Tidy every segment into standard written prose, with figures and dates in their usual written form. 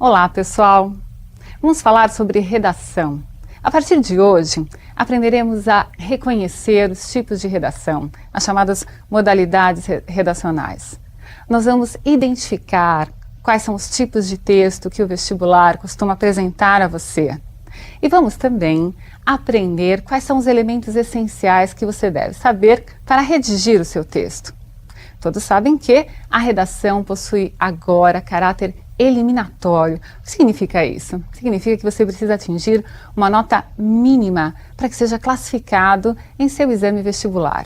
Olá, pessoal! Vamos falar sobre redação. A partir de hoje, aprenderemos a reconhecer os tipos de redação, as chamadas modalidades redacionais. Nós vamos identificar quais são os tipos de texto que o vestibular costuma apresentar a você. E vamos também aprender quais são os elementos essenciais que você deve saber para redigir o seu texto. Todos sabem que a redação possui agora caráter eliminatório. O que significa isso? Significa que você precisa atingir uma nota mínima para que seja classificado em seu exame vestibular.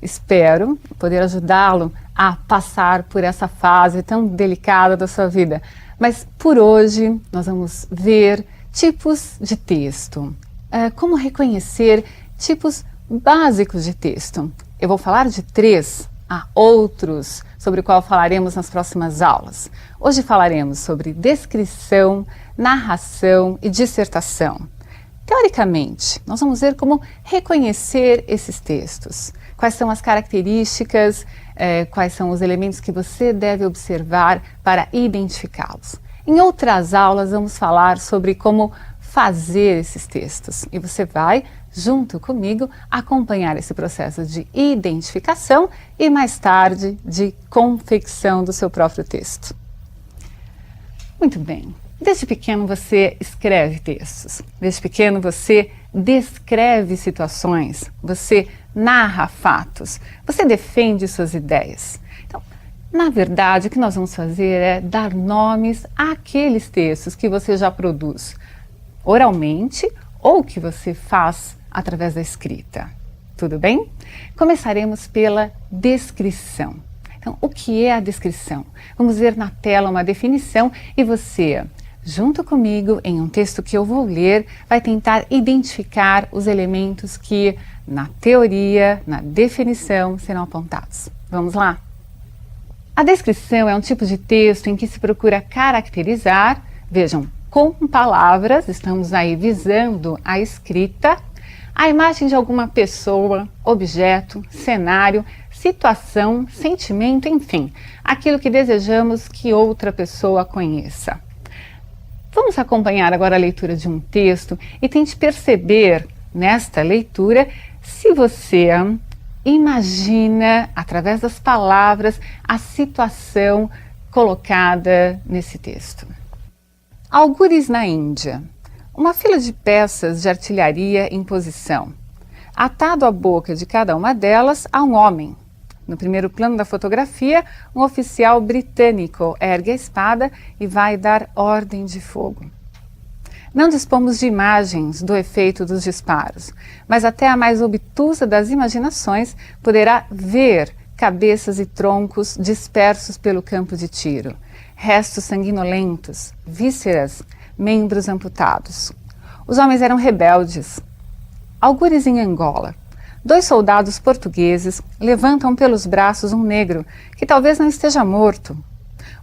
Espero poder ajudá-lo a passar por essa fase tão delicada da sua vida. Mas por hoje nós vamos ver tipos de texto. Como reconhecer tipos básicos de texto. Eu vou falar de 3. Há outros sobre o qual falaremos nas próximas aulas. Hoje falaremos sobre descrição, narração e dissertação. Teoricamente, nós vamos ver como reconhecer esses textos. Quais são as características, quais são os elementos que você deve observar para identificá-los. Em outras aulas vamos falar sobre como fazer esses textos e você vai, junto comigo, acompanhar esse processo de identificação e mais tarde de confecção do seu próprio texto. Muito bem, desde pequeno você escreve textos, desde pequeno você descreve situações, você narra fatos, você defende suas ideias. Então, na verdade, o que nós vamos fazer é dar nomes àqueles textos que você já produz oralmente ou que você faz através da escrita. Tudo bem? Começaremos pela descrição. Então, o que é a descrição? Vamos ver na tela uma definição e você, junto comigo, em um texto que eu vou ler, vai tentar identificar os elementos que, na teoria, na definição, serão apontados. Vamos lá? A descrição é um tipo de texto em que se procura caracterizar, vejam, com palavras, estamos aí visando a escrita, a imagem de alguma pessoa, objeto, cenário, situação, sentimento, enfim, aquilo que desejamos que outra pessoa conheça. Vamos acompanhar agora a leitura de um texto e tente perceber nesta leitura se você imagina, através das palavras, a situação colocada nesse texto. Algures na Índia. Uma fila de peças de artilharia em posição. Atado à boca de cada uma delas há um homem. No primeiro plano da fotografia, um oficial britânico ergue a espada e vai dar ordem de fogo. Não dispomos de imagens do efeito dos disparos, mas até a mais obtusa das imaginações poderá ver cabeças e troncos dispersos pelo campo de tiro, restos sanguinolentos, vísceras, membros amputados. Os homens eram rebeldes. Algures em Angola. 2 soldados portugueses levantam pelos braços um negro que talvez não esteja morto.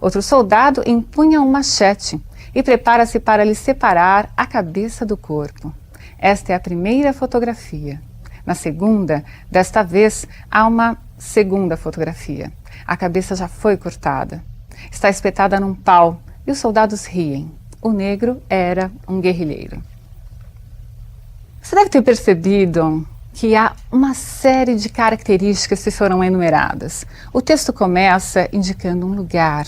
Outro soldado empunha um machete e prepara-se para lhe separar a cabeça do corpo. Esta é a primeira fotografia. Na segunda, desta vez, há uma segunda fotografia. A cabeça já foi cortada. Está espetada num pau e os soldados riem. O negro era um guerrilheiro. Você deve ter percebido que há uma série de características que foram enumeradas. O texto começa indicando um lugar.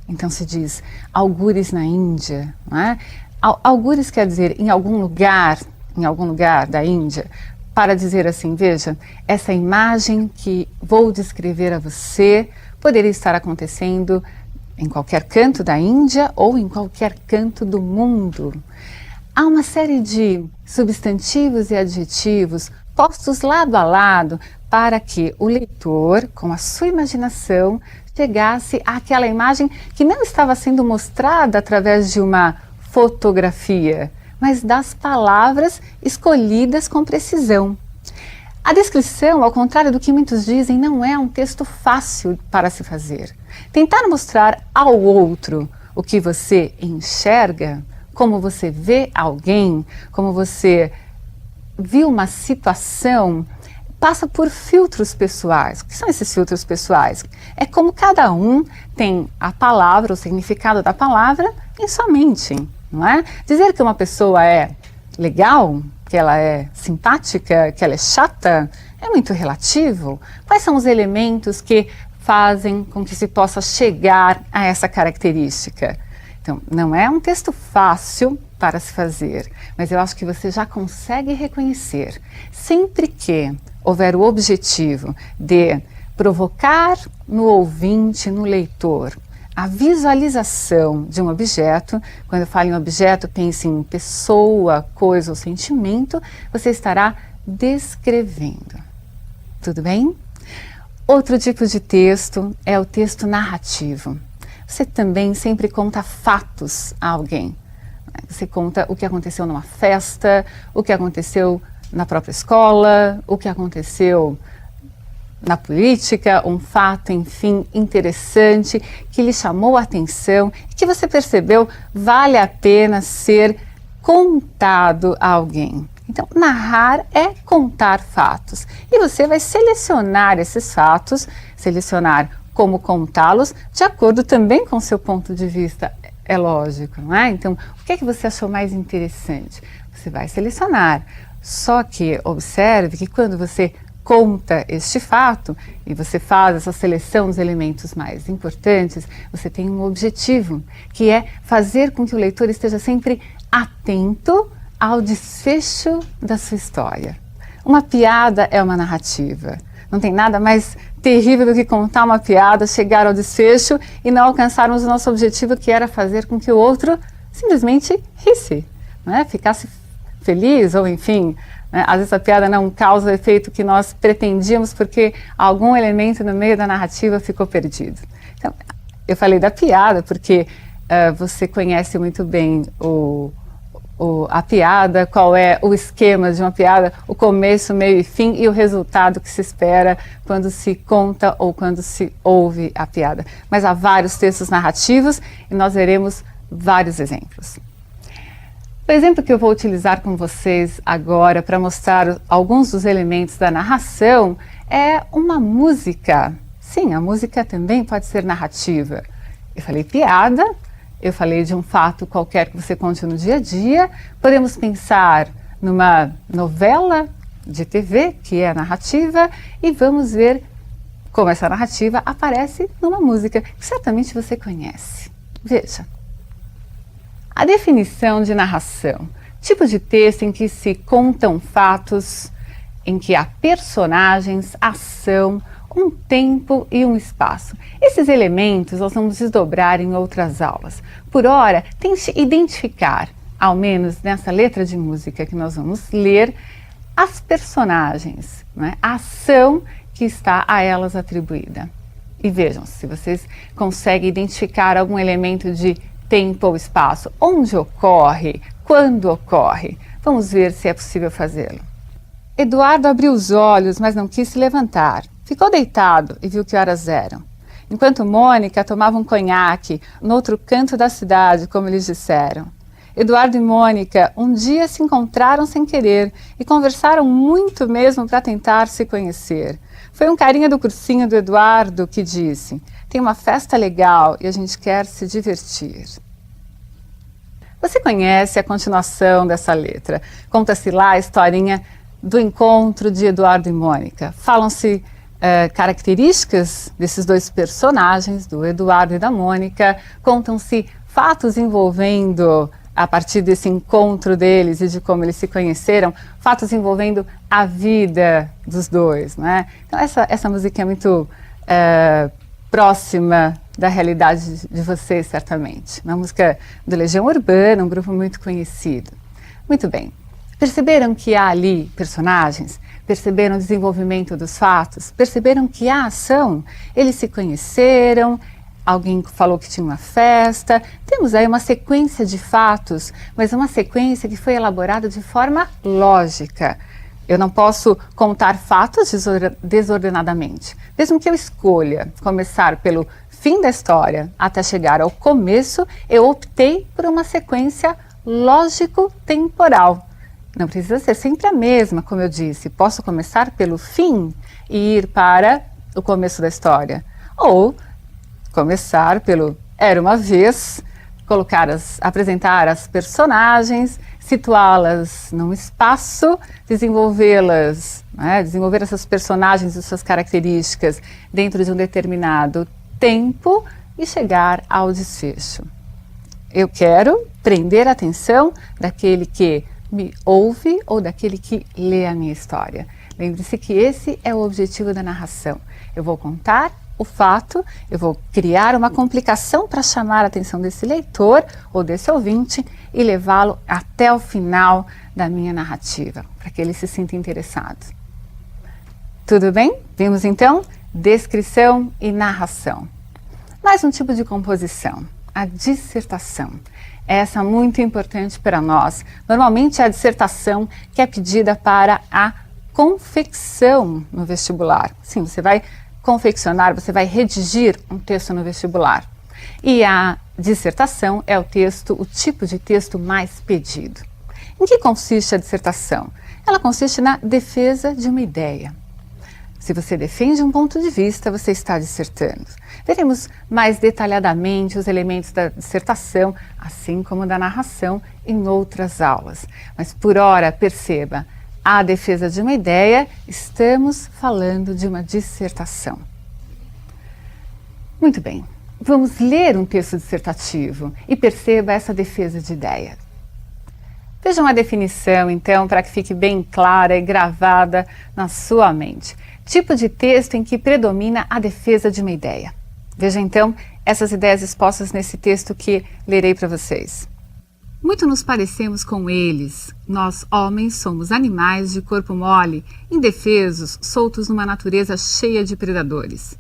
Então se diz algures na Índia. Não é? Algures quer dizer em algum lugar da Índia. Para dizer assim, veja, essa imagem que vou descrever a você poderia estar acontecendo em qualquer canto da Índia ou em qualquer canto do mundo. Há uma série de substantivos e adjetivos postos lado a lado para que o leitor, com a sua imaginação, chegasse àquela imagem que não estava sendo mostrada através de uma fotografia, mas das palavras escolhidas com precisão. A descrição, ao contrário do que muitos dizem, não é um texto fácil para se fazer. Tentar mostrar ao outro o que você enxerga, como você vê alguém, como você viu uma situação, passa por filtros pessoais. O que são esses filtros pessoais? É como cada um tem a palavra, o significado da palavra, em sua mente, não é? Dizer que uma pessoa é legal, que ela é simpática, que ela é chata, é muito relativo. Quais são os elementos que fazem com que se possa chegar a essa característica? Então, não é um texto fácil para se fazer, mas eu acho que você já consegue reconhecer. Sempre que houver o objetivo de provocar no ouvinte, no leitor, a visualização de um objeto, quando eu falo em objeto, pense em pessoa, coisa ou sentimento, você estará descrevendo. Tudo bem? Outro tipo de texto é o texto narrativo. Você também sempre conta fatos a alguém. Você conta o que aconteceu numa festa, o que aconteceu na própria escola, o que aconteceu na política, um fato, enfim, interessante, que lhe chamou a atenção e que você percebeu vale a pena ser contado a alguém. Então, narrar é contar fatos. E você vai selecionar esses fatos, selecionar como contá-los, de acordo também com o seu ponto de vista, é lógico, não é? Então, o que é que você achou mais interessante? Você vai selecionar. Só que observe que quando você conta este fato e você faz essa seleção dos elementos mais importantes, você tem um objetivo, que é fazer com que o leitor esteja sempre atento ao desfecho da sua história. Uma piada é uma narrativa. Não tem nada mais terrível do que contar uma piada, chegar ao desfecho e não alcançarmos o nosso objetivo, que era fazer com que o outro simplesmente risse, né? Ficasse feliz ou enfim, né? Às vezes a piada não causa o efeito que nós pretendíamos porque algum elemento no meio da narrativa ficou perdido. Então, eu falei da piada porque você conhece muito bem a piada, qual é o esquema de uma piada, o começo, meio e fim e o resultado que se espera quando se conta ou quando se ouve a piada. Mas há vários textos narrativos e nós veremos vários exemplos. O exemplo que eu vou utilizar com vocês agora para mostrar alguns dos elementos da narração é uma música. Sim, a música também pode ser narrativa. Eu falei piada, eu falei de um fato qualquer que você conte no dia a dia. Podemos pensar numa novela de TV, que é a narrativa, e vamos ver como essa narrativa aparece numa música que certamente você conhece. Veja. A definição de narração: tipo de texto em que se contam fatos, em que há personagens, ação, um tempo e um espaço. Esses elementos nós vamos desdobrar em outras aulas. Por ora, tente identificar, ao menos nessa letra de música que nós vamos ler, as personagens, né? A ação que está a elas atribuída. E vejam se vocês conseguem identificar algum elemento de tempo ou espaço, onde ocorre, quando ocorre. Vamos ver se é possível fazê-lo. Eduardo abriu os olhos, mas não quis se levantar. Ficou deitado e viu que horas eram. Enquanto Mônica tomava um conhaque no outro canto da cidade, como eles disseram. Eduardo e Mônica um dia se encontraram sem querer e conversaram muito mesmo para tentar se conhecer. Foi um carinha do cursinho do Eduardo que disse: tem uma festa legal e a gente quer se divertir. Você conhece a continuação dessa letra. Conta-se lá a historinha do encontro de Eduardo e Mônica. Falam-se características desses dois personagens, do Eduardo e da Mônica. Contam-se fatos envolvendo, a partir desse encontro deles e de como eles se conheceram, fatos envolvendo a vida dos dois, né? Então essa música é muito próxima da realidade de vocês, certamente. Uma música do Legião Urbana, um grupo muito conhecido. Muito bem. Perceberam que há ali personagens? Perceberam o desenvolvimento dos fatos? Perceberam que há ação? Eles se conheceram, alguém falou que tinha uma festa. Temos aí uma sequência de fatos, mas uma sequência que foi elaborada de forma lógica. Eu não posso contar fatos desordenadamente. Mesmo que eu escolha começar pelo fim da história até chegar ao começo, eu optei por uma sequência lógico-temporal. Não precisa ser sempre a mesma, como eu disse. Posso começar pelo fim e ir para o começo da história. Ou começar pelo era uma vez, apresentar as personagens, situá-las num espaço, desenvolvê-las, desenvolver essas personagens e suas características dentro de um determinado tempo e chegar ao desfecho. Eu quero prender a atenção daquele que me ouve ou daquele que lê a minha história. Lembre-se que esse é o objetivo da narração. Eu vou contar o fato, eu vou criar uma complicação para chamar a atenção desse leitor ou desse ouvinte e levá-lo até o final da minha narrativa, para que ele se sinta interessado. Tudo bem? Vimos então descrição e narração. Mais um tipo de composição, a dissertação. Essa é muito importante para nós. Normalmente é a dissertação que é pedida para a confecção no vestibular. Sim, você vai confeccionar, você vai redigir um texto no vestibular. E a dissertação é o tipo de texto mais pedido. Em que consiste a dissertação? Ela consiste na defesa de uma ideia. Se você defende um ponto de vista, você está dissertando. Veremos mais detalhadamente os elementos da dissertação, assim como da narração, em outras aulas. Mas por ora, perceba, a defesa de uma ideia, estamos falando de uma dissertação. Muito bem, vamos ler um texto dissertativo e perceba essa defesa de ideia. Veja uma definição, então, para que fique bem clara e gravada na sua mente. Tipo de texto em que predomina a defesa de uma ideia. Veja, então, essas ideias expostas nesse texto que lerei para vocês. Muito nos parecemos com eles. Nós, homens, somos animais de corpo mole, indefesos, soltos numa natureza cheia de predadores.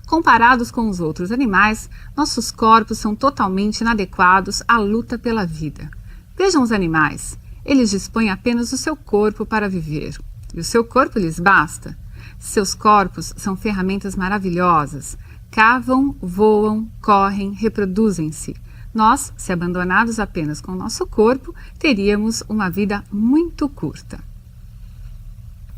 Comparados com os outros animais, nossos corpos são totalmente inadequados à luta pela vida. Vejam os animais. Eles dispõem apenas do seu corpo para viver. E o seu corpo lhes basta. Seus corpos são ferramentas maravilhosas. Cavam, voam, correm, reproduzem-se. Nós, se abandonados apenas com o nosso corpo, teríamos uma vida muito curta.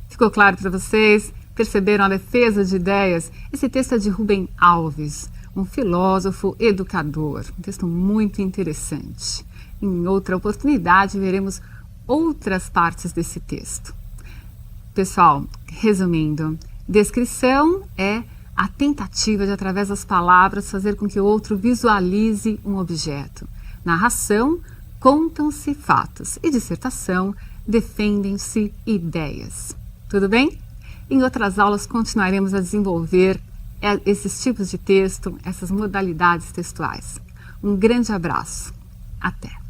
Ficou claro para vocês? Perceberam a defesa de ideias? Esse texto é de Rubem Alves, um filósofo educador. Um texto muito interessante. Em outra oportunidade, veremos outras partes desse texto. Pessoal, resumindo, descrição é a tentativa de, através das palavras, fazer com que o outro visualize um objeto. Narração, contam-se fatos. E dissertação, defendem-se ideias. Tudo bem? Em outras aulas continuaremos a desenvolver esses tipos de texto, essas modalidades textuais. Um grande abraço. Até!